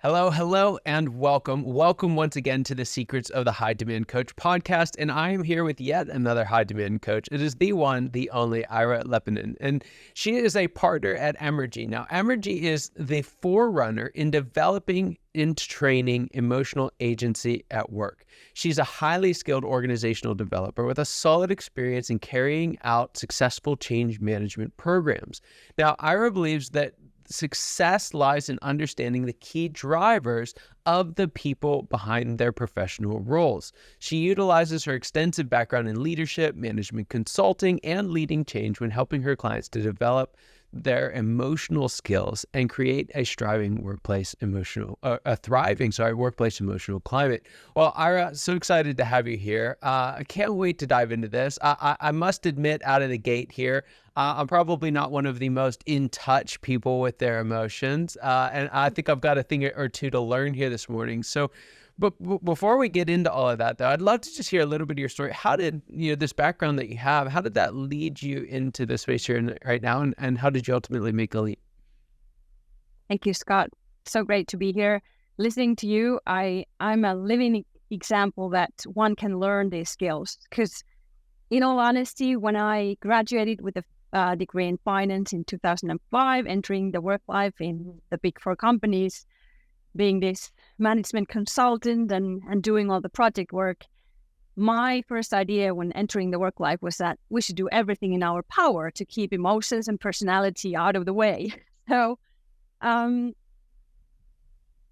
Hello, hello, and welcome. Welcome once again to the Secrets of the High Demand Coach podcast. And I am here with yet another high demand coach. It is the one, the only Ira Leppanen. And she is a partner at Emergy. Now, Emergy is the forerunner in developing and training emotional agency at work. She's a highly skilled organizational developer with a solid experience in carrying out successful change management programs. Now, Ira believes that success lies in understanding the key drivers of the people behind their professional roles. She utilizes her extensive background in leadership, management consulting, and leading change when helping her clients to develop their emotional skills and create a thriving workplace emotional climate. Well, Ira, so excited to have you here. I can't wait to dive into this. I must admit out of the gate here, I'm probably not one of the most in touch people with their emotions. And I think I've got a thing or two to learn here this morning. So, but before we get into all of that, though, I'd love to just hear a little bit of your story. How did, this background that you have, how did that lead you into the space you're in right now? And how did you ultimately make a leap? Thank you, Scott. So great to be here. Listening to you, I'm a living example that one can learn these skills. Because in all honesty, when I graduated with a degree in finance in 2005, entering the work life in the big four companies, being this management consultant and doing all the project work, my first idea when entering the work life was that we should do everything in our power to keep emotions and personality out of the way. So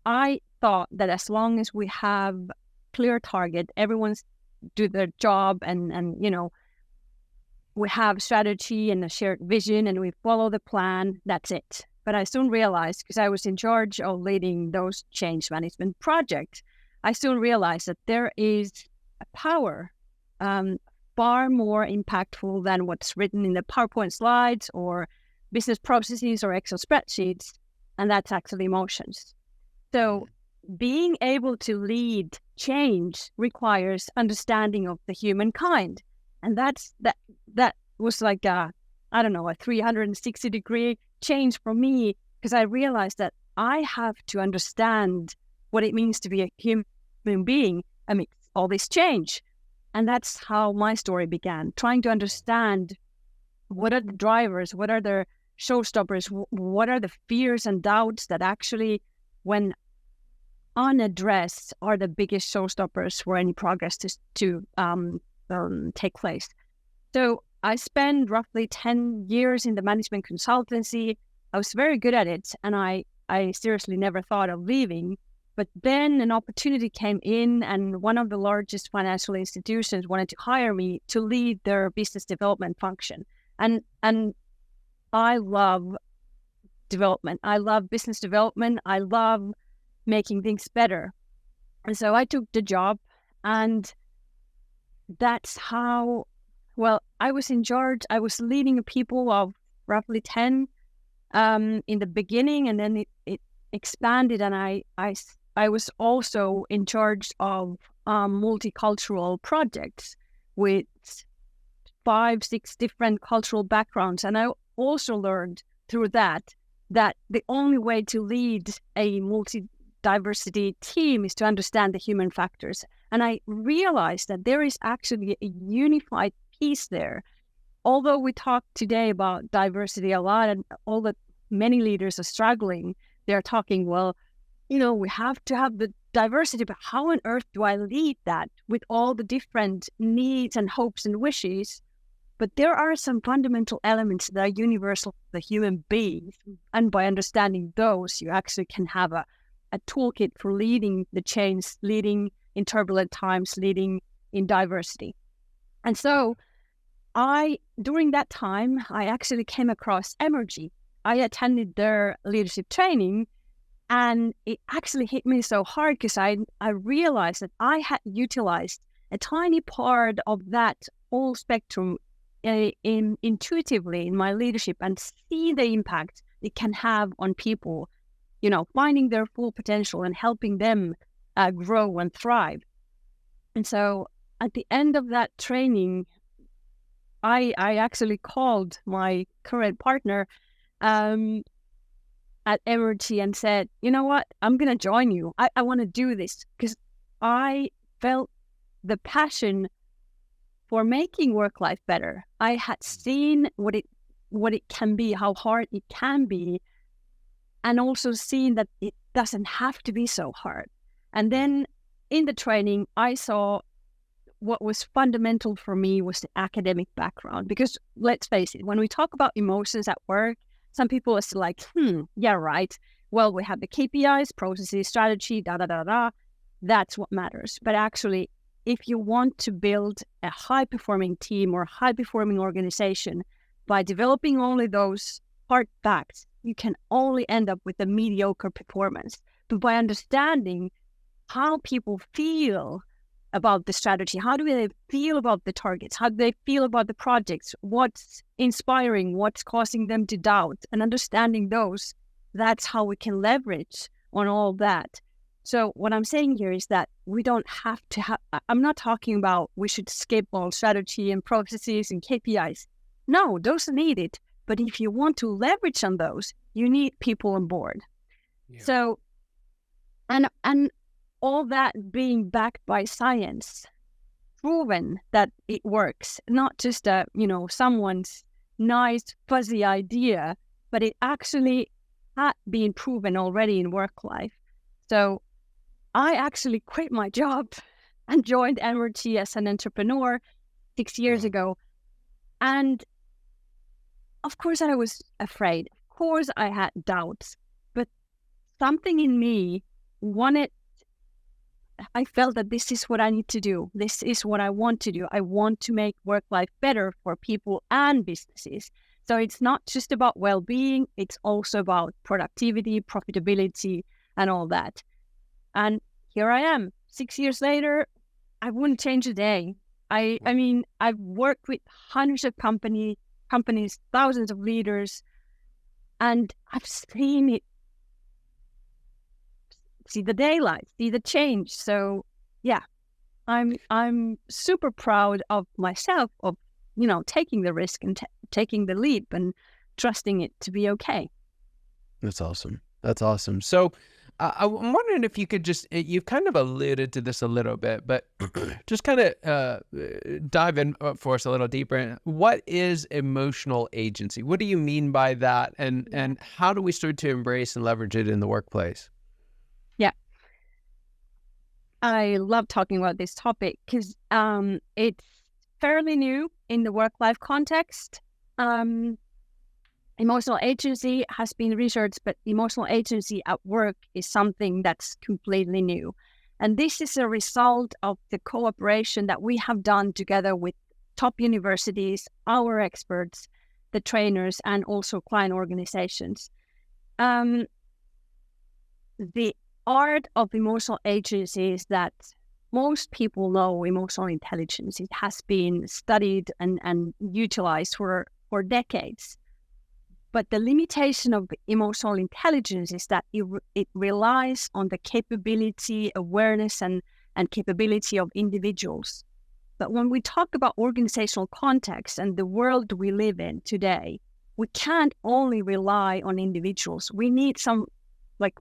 I thought that as long as we have clear target, everyone's do their job and we have strategy and a shared vision and we follow the plan, that's it. But I soon realized, because I was in charge of leading those change management projects, I soon realized that there is a power far more impactful than what's written in the PowerPoint slides or business processes or Excel spreadsheets, and that's actually emotions. So being able to lead change requires understanding of the humankind. And that was like a 360-degree change for me, because I realized that I have to understand what it means to be a human being amidst all this change. And that's how my story began, trying to understand what are the drivers, what are the showstoppers, what are the fears and doubts that actually, when unaddressed, are the biggest showstoppers for any progress to take place. So I spent roughly 10 years in the management consultancy. I was very good at it, and I seriously never thought of leaving. But then an opportunity came in, and one of the largest financial institutions wanted to hire me to lead their business development function. And I love development. I love business development. I love making things better. And so I took the job, and that's how, I was in charge. I was leading a people of roughly 10 in the beginning, and then it expanded, and I was also in charge of multicultural projects with 5-6 different cultural backgrounds. And I also learned through that the only way to lead a multi-diversity team is to understand the human factors. And I realized that there is actually a unified piece there. Although we talk today about diversity a lot, and all that many leaders are struggling, they're talking, we have to have the diversity, but how on earth do I lead that with all the different needs and hopes and wishes? But there are some fundamental elements that are universal for the human beings. And by understanding those, you actually can have a toolkit for leading the change, leading in turbulent times, leading in diversity. And so during that time, I actually came across Emergy. I attended their leadership training, and it actually hit me so hard because I realized that I had utilized a tiny part of that whole spectrum intuitively in my leadership, and see the impact it can have on people, finding their full potential and helping them grow and thrive. And so at the end of that training, I actually called my current partner at Emergy and said, you know what, I'm going to join you. I want to do this because I felt the passion for making work life better. I had seen what it can be, how hard it can be, and also seen that it doesn't have to be so hard. And then in the training, I saw what was fundamental for me was the academic background. Because let's face it, when we talk about emotions at work, some people are still like, yeah, right. Well, we have the KPIs, processes, strategy, That's what matters. But actually, if you want to build a high-performing team or high-performing organization, by developing only those hard facts, you can only end up with a mediocre performance. But by understanding how people feel about the strategy, how do they feel about the targets, how do they feel about the projects, what's inspiring, what's causing them to doubt, and understanding those, that's how we can leverage on all that. So what I'm saying here is that we don't have to have, I'm not talking about we should skip all strategy and processes and KPIs. No, those are needed. But if you want to leverage on those, you need people on board. Yeah. So, and all that being backed by science, proven that it works, not just someone's nice fuzzy idea, but it actually had been proven already in work life. So I actually quit my job and joined Emergy as an entrepreneur 6 years ago. And of course I was afraid. Of course I had doubts, but something in me I felt that this is what I need to do. This is what I want to do. I want to make work life better for people and businesses. So it's not just about well-being, it's also about productivity, profitability, and all that. And here I am, 6 years later. I wouldn't change a day. I mean, I've worked with hundreds of companies, thousands of leaders, and I've seen it, see the daylight, see the change. So yeah, I'm super proud of myself, of, taking the risk and taking the leap and trusting it to be okay. That's awesome. That's awesome. So I'm wondering if you could you've kind of alluded to this a little bit, but just kind of dive in for us a little deeper. What is emotional agency? What do you mean by that? And how do we start to embrace and leverage it in the workplace? Yeah. I love talking about this topic because it's fairly new in the work-life context. Emotional agency has been researched, but emotional agency at work is something that's completely new. And this is a result of the cooperation that we have done together with top universities, our experts, the trainers, and also client organizations. The art of emotional agency is that most people know emotional intelligence. It has been studied and utilized for decades. But the limitation of emotional intelligence is that it relies on the capability, awareness, and capability of individuals. But when we talk about organizational context and the world we live in today, we can't only rely on individuals. We need some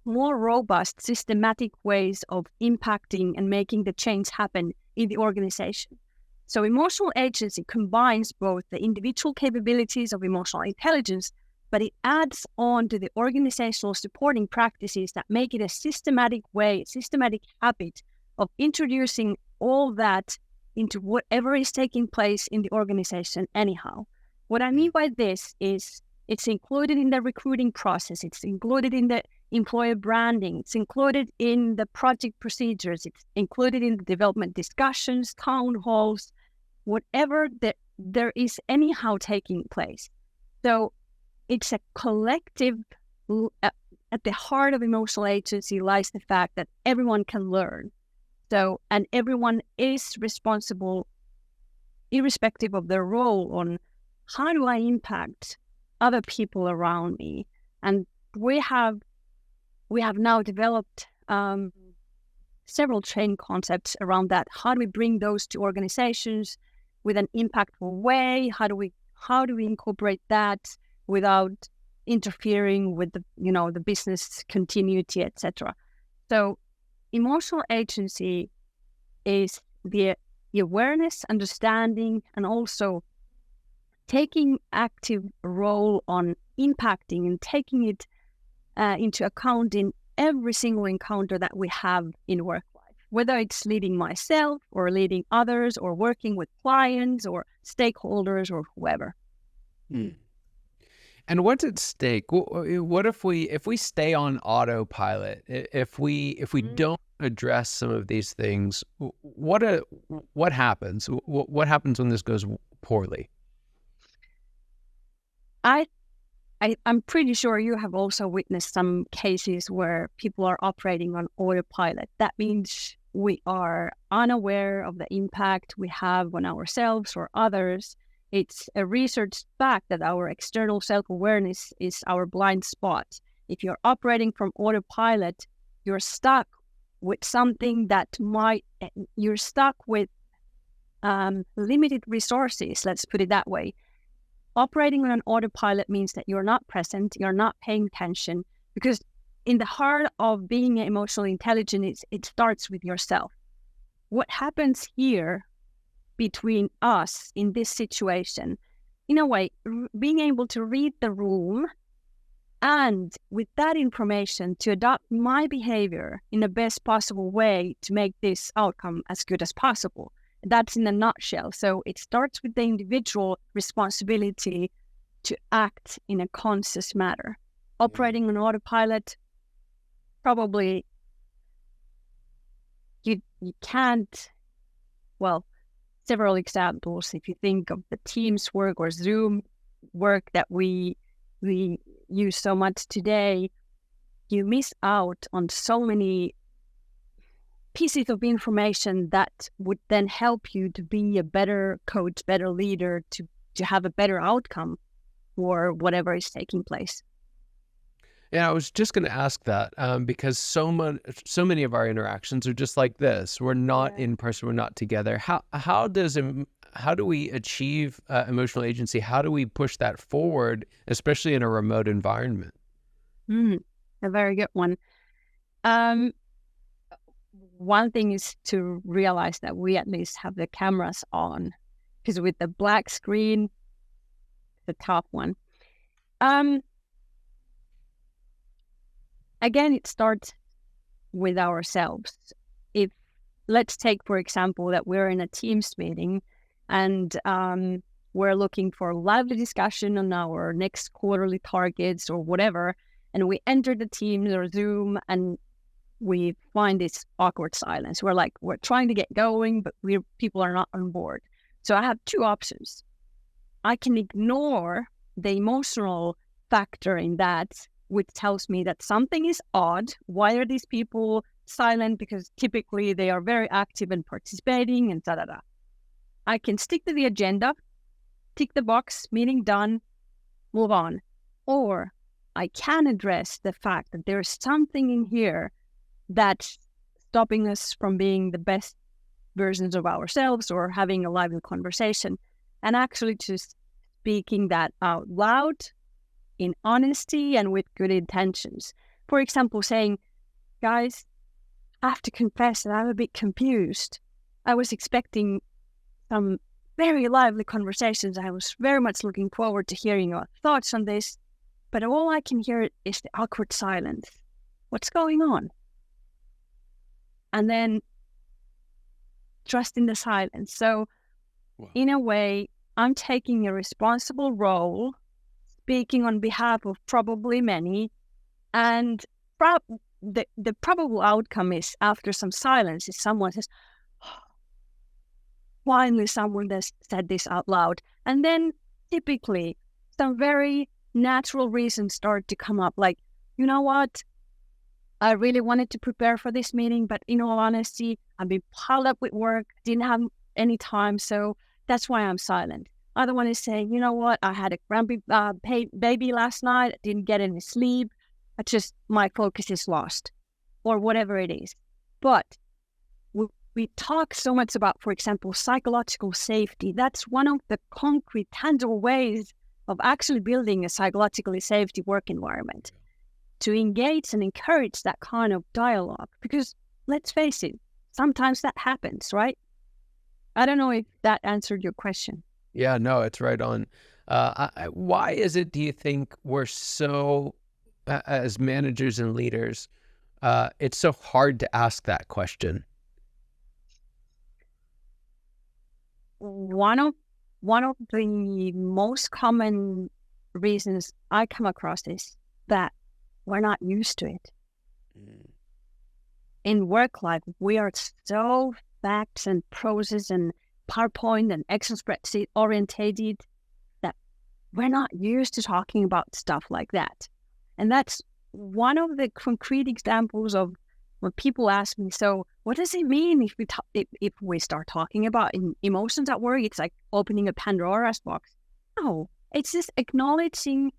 more robust, systematic ways of impacting and making the change happen in the organization. So emotional agency combines both the individual capabilities of emotional intelligence, but it adds on to the organizational supporting practices that make it a systematic habit of introducing all that into whatever is taking place in the organization anyhow. What I mean by this is it's included in the recruiting process, it's included in the employer branding, it's included in the project procedures, it's included in the development discussions, town halls, whatever there is anyhow taking place. So it's a collective, at the heart of emotional agency lies the fact that everyone can learn. So, and everyone is responsible, irrespective of their role, on how do I impact other people around me. And we have now developed several training concepts around that. How do we bring those to organizations with an impactful way? How do we incorporate that without interfering with the business continuity, etc. So emotional agency is the awareness, understanding, and also taking active role on impacting and taking it into account in every single encounter that we have in work life, whether it's leading myself or leading others or working with clients or stakeholders or whoever. And what's at stake? What if we stay on autopilot? If we don't address some of these things, what happens? What happens when this goes poorly? I'm pretty sure you have also witnessed some cases where people are operating on autopilot. That means we are unaware of the impact we have on ourselves or others. It's a research fact that our external self-awareness is our blind spot. If you're operating from autopilot, you're stuck with something you're stuck with limited resources, let's put it that way. Operating on an autopilot means that you're not present, you're not paying attention, because in the heart of being emotionally intelligent, it starts with yourself. What happens here between us in this situation, in a way, being able to read the room and with that information to adopt my behavior in the best possible way to make this outcome as good as possible. That's in a nutshell. So it starts with the individual responsibility to act in a conscious manner. Operating on autopilot, probably you can't, several examples. If you think of the Teams work or Zoom work that we use so much today, you miss out on so many pieces of information that would then help you to be a better coach, better leader, to have a better outcome for whatever is taking place. Yeah, I was just going to ask that because so many of our interactions are just like this. We're not in person. We're not together. How do we achieve emotional agency? How do we push that forward, especially in a remote environment? A very good one. One thing is to realize that we at least have the cameras on, because with the black screen, the top one. Again, it starts with ourselves. If let's take, for example, that we're in a Teams meeting and we're looking for lively discussion on our next quarterly targets or whatever, and we enter the Teams or Zoom and we find this awkward silence. We're trying to get going, but people are not on board. So I have two options. I can ignore the emotional factor in that, which tells me that something is odd. Why are these people silent? Because typically they are very active and participating and da-da-da. I can stick to the agenda, tick the box, meeting done, move on. Or I can address the fact that there's something in here that's stopping us from being the best versions of ourselves or having a lively conversation, and actually just speaking that out loud in honesty and with good intentions. For example, saying, guys, I have to confess that I'm a bit confused. I was expecting some very lively conversations. I was very much looking forward to hearing your thoughts on this, but all I can hear is the awkward silence. What's going on? And then trust in the silence. So in a way, I'm taking a responsible role, speaking on behalf of probably many, and the probable outcome is, after some silence, is someone says, finally someone has said this out loud. And then typically some very natural reasons start to come up, like, you know what? I really wanted to prepare for this meeting, but in all honesty, I've been piled up with work, didn't have any time, so that's why I'm silent. Other one is saying, you know what, I had a grumpy baby last night, didn't get any sleep, my focus is lost, or whatever it is. But we talk so much about, for example, psychological safety. That's one of the concrete, tangible ways of actually building a psychologically safety work environment to engage and encourage that kind of dialogue. Because let's face it, sometimes that happens, right? I don't know if that answered your question. Yeah, no, it's right on. Why is it, do you think, we're so, as managers and leaders, it's so hard to ask that question? One of the most common reasons I come across is that we're not used to it. In work life, we are so facts and process and PowerPoint and Excel spreadsheet orientated that we're not used to talking about stuff like that. And that's one of the concrete examples of when people ask me, so what does it mean if we start talking about emotions at work? It's like opening a Pandora's box. No, it's just acknowledging,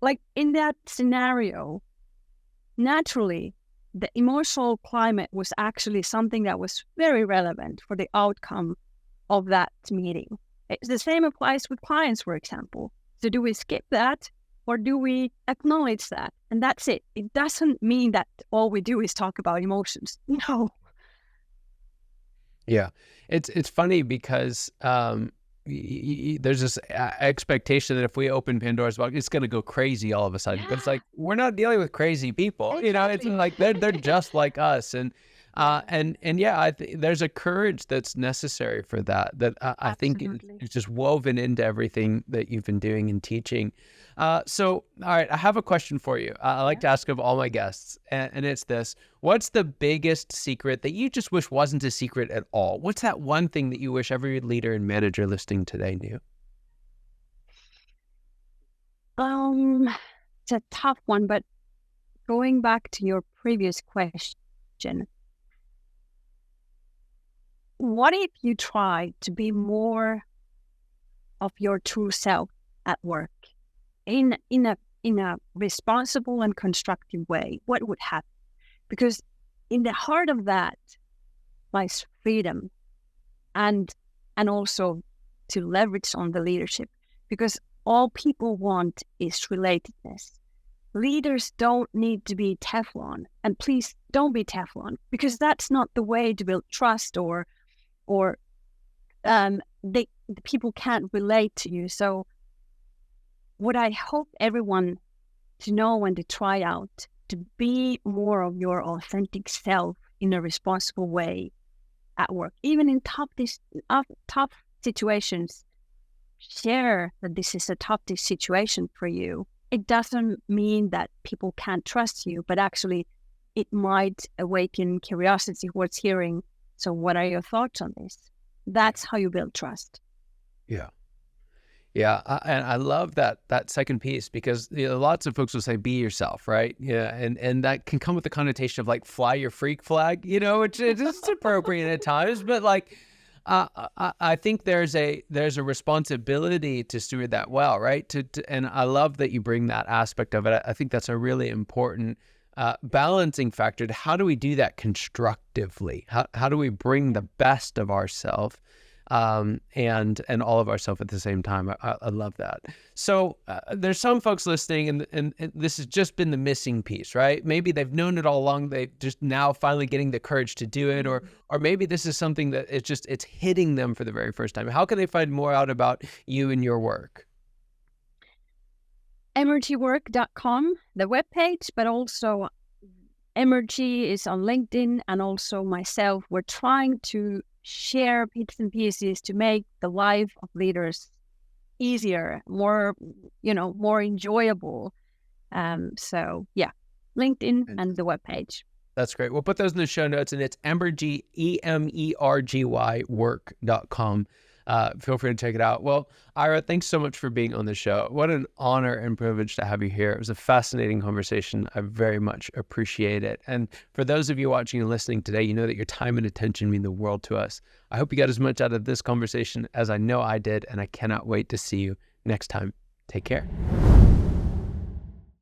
like in that scenario, naturally, the emotional climate was actually something that was very relevant for the outcome of that meeting. The same applies with clients, for example. So do we skip that or do we acknowledge that? And that's it. It doesn't mean that all we do is talk about emotions. No. Yeah, it's funny because there's this expectation that if we open Pandora's box, it's going to go crazy all of a sudden. But it's like, we're not dealing with crazy people. Exactly. You know, it's like they're just like us. And yeah, there's a courage that's necessary for that. I think it's just woven into everything that you've been doing and teaching. So, all right, I have a question for you. I like to ask of all my guests, and it's this: what's the biggest secret that you just wish wasn't a secret at all? What's that one thing that you wish every leader and manager listening today knew? It's a tough one, but going back to your previous question, what if you try to be more of your true self at work in a responsible and constructive way? What would happen? Because in the heart of that lies freedom and also to leverage on the leadership, because all people want is relatedness. Leaders don't need to be Teflon, and please don't be Teflon, because that's not the way to build trust or the people can't relate to you. So what I hope everyone to know and to try out, to be more of your authentic self in a responsible way at work, even in tough situations. Share that this is a tough situation for you. It doesn't mean that people can't trust you, but actually it might awaken curiosity towards hearing, so what are your thoughts on this? That's how you build trust. Yeah. Yeah, and I love that second piece, because lots of folks will say, be yourself, right? Yeah, and that can come with the connotation of like, fly your freak flag, which is appropriate at times, but like, I think there's a responsibility to steward that well, right? And I love that you bring that aspect of it. I think that's a really important balancing factor to how do we do that constructively? How do we bring the best of ourselves and all of ourselves at the same time? I love that. So there's some folks listening, and this has just been the missing piece, right? Maybe they've known it all along. They just now finally getting the courage to do it, or maybe this is something that it's hitting them for the very first time. How can they find more out about you and your work? Emergywork.com, the webpage, but also Emergy is on LinkedIn, and also myself. We're trying to share bits and pieces to make the life of leaders easier, more enjoyable. So yeah, LinkedIn and the webpage. That's great. We'll put those in the show notes, and it's Emergy, EMERGY work.com. Feel free to check it out. Well, Ira, thanks so much for being on the show. What an honor and privilege to have you here. It was a fascinating conversation. I very much appreciate it. And for those of you watching and listening today, you know that your time and attention mean the world to us. I hope you got as much out of this conversation as I know I did, and I cannot wait to see you next time. Take care.